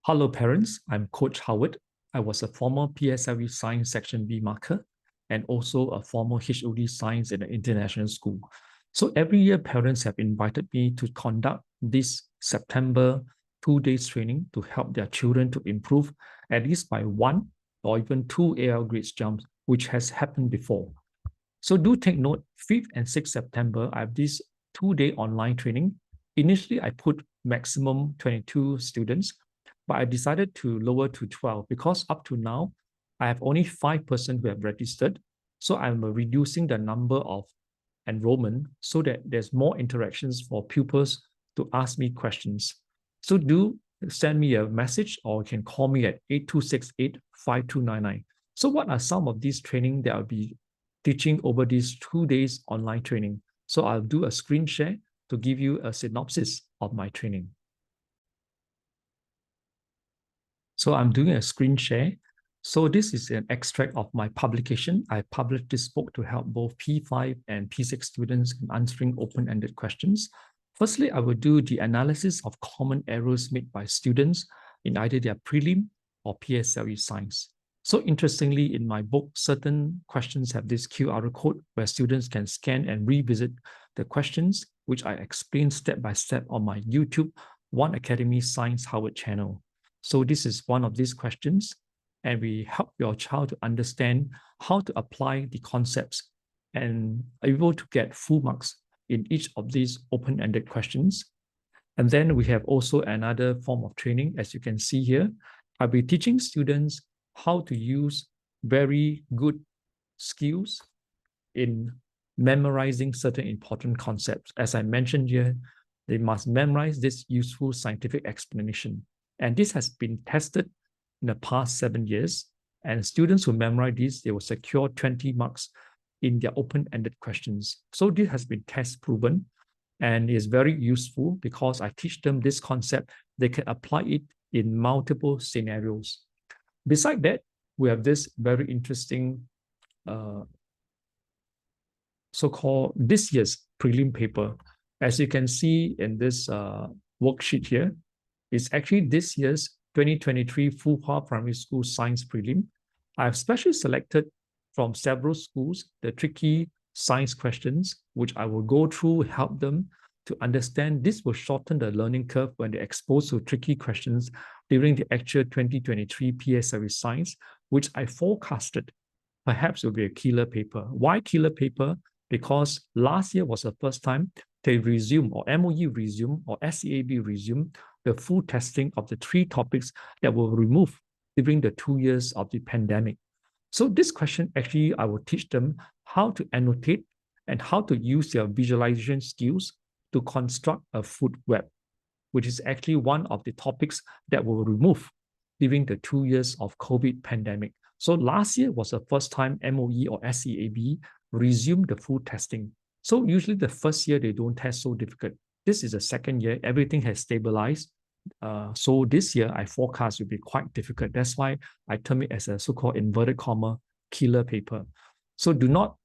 Hello, parents. I'm Coach Howard. I was a former PSLE Science Section B marker and also a former HOD Science in an international school. So every year, parents have invited me to conduct this September 2 days training to help their children to improve at least by 1 or even 2 AL grades jumps, which has happened before. So do take note, 5th and 6th September, I have this 2-day online training. Initially, I put maximum 22 students, but I decided to lower to 12 because up to now, I have only 5% who have registered. So I'm reducing the number of enrollment so that there's more interactions for pupils to ask me questions. So do send me a message or you can call me at 8268-5299. So what are some of these training that I'll be teaching over these 2 days online training? So I'll do a screen share to give you a synopsis of my training. So I'm doing a screen share. So this is an extract of my publication. I published this book to help both P5 and P6 students in answering open-ended questions. Firstly, I will do the analysis of common errors made by students in either their prelim or PSLE science. So interestingly, in my book, certain questions have this QR code where students can scan and revisit the questions, which I explain step by step on my YouTube One Academy Science Howard channel. So this is one of these questions, and we help your child to understand how to apply the concepts and able to get full marks in each of these open-ended questions. And then we have also another form of training. As you can see here, I'll be teaching students how to use very good skills in memorizing certain important concepts. As I mentioned here, they must memorize this useful scientific explanation. And this has been tested in the past 7 years. And students who memorize this, they will secure 20 marks in their open-ended questions. So this has been test proven and is very useful because I teach them this concept. They can apply it in multiple scenarios. Besides that, we have this very interesting so-called this year's prelim paper. As you can see in this worksheet here, it's actually this year's 2023 Fuhua Primary School Science Prelim. I've specially selected from several schools the tricky science questions, which I will go through, help them to understand. This will shorten the learning curve when they're exposed to tricky questions during the actual 2023 PSLE Science, which I forecasted perhaps will be a killer paper. Why killer paper? Because last year was the first time they resume, or MOE resume, or SEAB resume the full testing of the 3 topics that were removed during the 2 years of the pandemic. So this question, actually, I will teach them how to annotate and how to use their visualization skills to construct a food web, which is actually one of the topics that were removed during the 2 years of COVID pandemic. So last year was the first time MOE or SEAB resumed the full testing. So usually the first year, they don't test so difficult. This is the second year, everything has stabilized. So this year, I forecast will be quite difficult. That's why I term it as a so-called inverted comma killer paper. So do not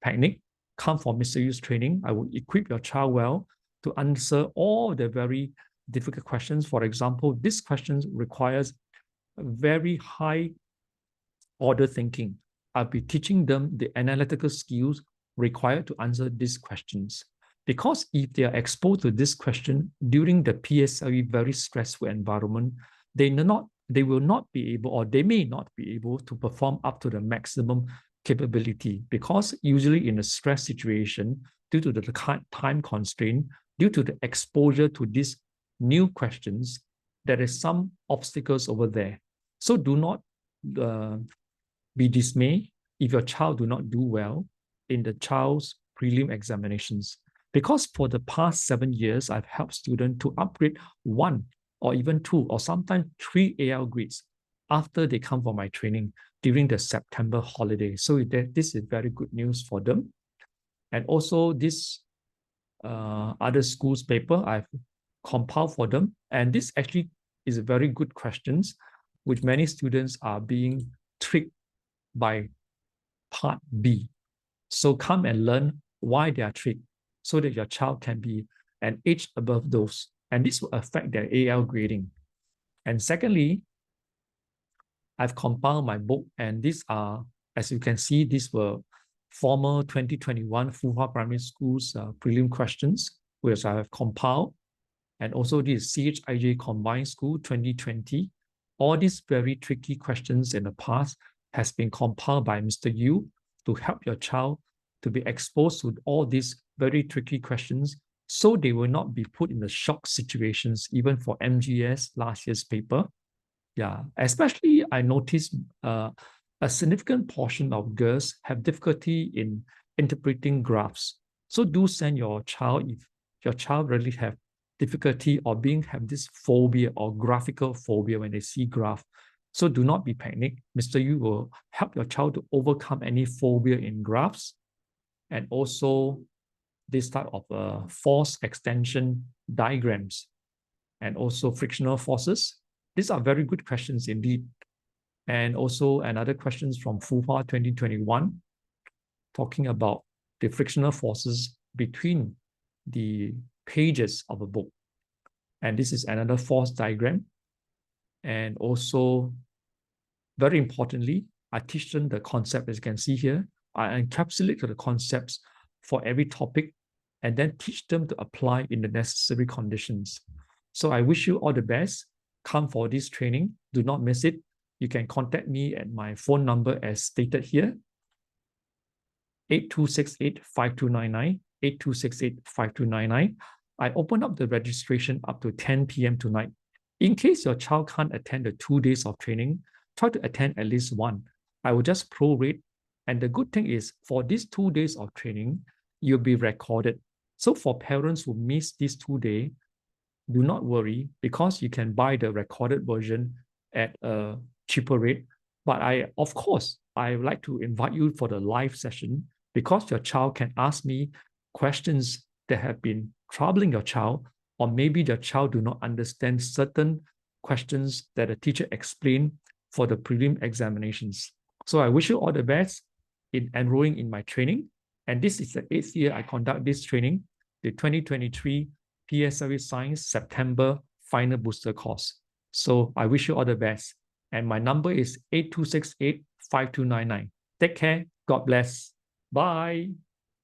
panic. Come for Mr. Yu's training. I will equip your child well to answer all the very difficult questions. For example, this question requires very high order thinking. I'll be teaching them the analytical skills required to answer these questions. Because if they are exposed to this question during the PSLE very stressful environment, they will not be able, or they may not be able to perform up to the maximum capability, because usually in a stress situation, due to the time constraint, due to the exposure to these new questions, there is some obstacles over there. So do not be dismayed if your child do not do well in the child's prelim examinations. Because for the past 7 years, I've helped students to upgrade 1 or even 2 or sometimes 3 AL grades after they come for my training during the September holiday. So this is very good news for them. And also this other schools paper I've compiled for them. And this actually is a very good questions, which many students are being tricked by part B. So come and learn why they are tricked, so that your child can be an edge above those. And this will affect their AL grading. And secondly, I've compiled my book, and these are, as you can see, these were former 2021 Fuhua Primary School's prelim questions, which I have compiled. And also this CHIJ Combined School 2020. All these very tricky questions in the past has been compiled by Mr. Yu to help your child to be exposed to all these very tricky questions so they will not be put in the shock situations, even for MGS last year's paper. Yeah, especially I noticed a significant portion of girls have difficulty in interpreting graphs. So do send your child, if your child really have difficulty or have this phobia or graphical phobia when they see graph. So do not be panicked. Mr. Yu will help your child to overcome any phobia in graphs, and also this type of force extension diagrams, and also frictional forces. These are very good questions indeed. And also another questions from Fuhua 2021, talking about the frictional forces between the pages of a book. And this is another force diagram. And also, very importantly, I teach them the concept, as you can see here. I encapsulate the concepts for every topic and then teach them to apply in the necessary conditions. So I wish you all the best. Come for this training. Do not miss it. You can contact me at my phone number as stated here, 8268-5299, 8268-5299. I open up the registration up to 10 p.m. tonight. In case your child can't attend the 2 days of training, try to attend at least one. I will just prorate. And the good thing is, for these 2 days of training, you'll be recorded. So for parents who miss these 2 days, do not worry, because you can buy the recorded version at a cheaper rate. But of course, I would like to invite you for the live session, because your child can ask me questions that have been troubling your child, or maybe your child do not understand certain questions that the teacher explained for the prelim examinations. So I wish you all the best in enrolling in my training. And this is the 8th year I conduct this training, the 2023 PSLE Science September final booster course. So I wish you all the best. And my number is 8268-5299. Take care. God bless. Bye.